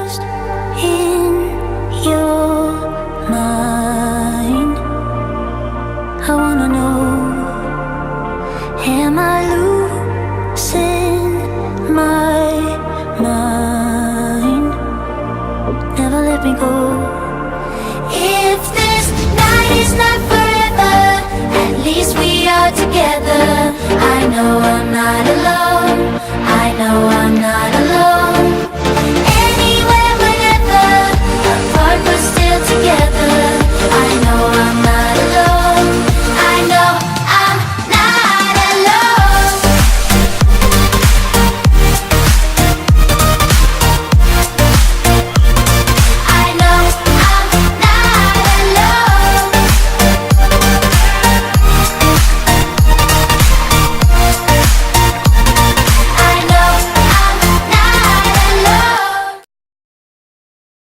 lost in your mind. I wanna know, am I losing my mind? Never let me go. If this night is not forever, at least we are together. I know I'm not alone, I know I'm not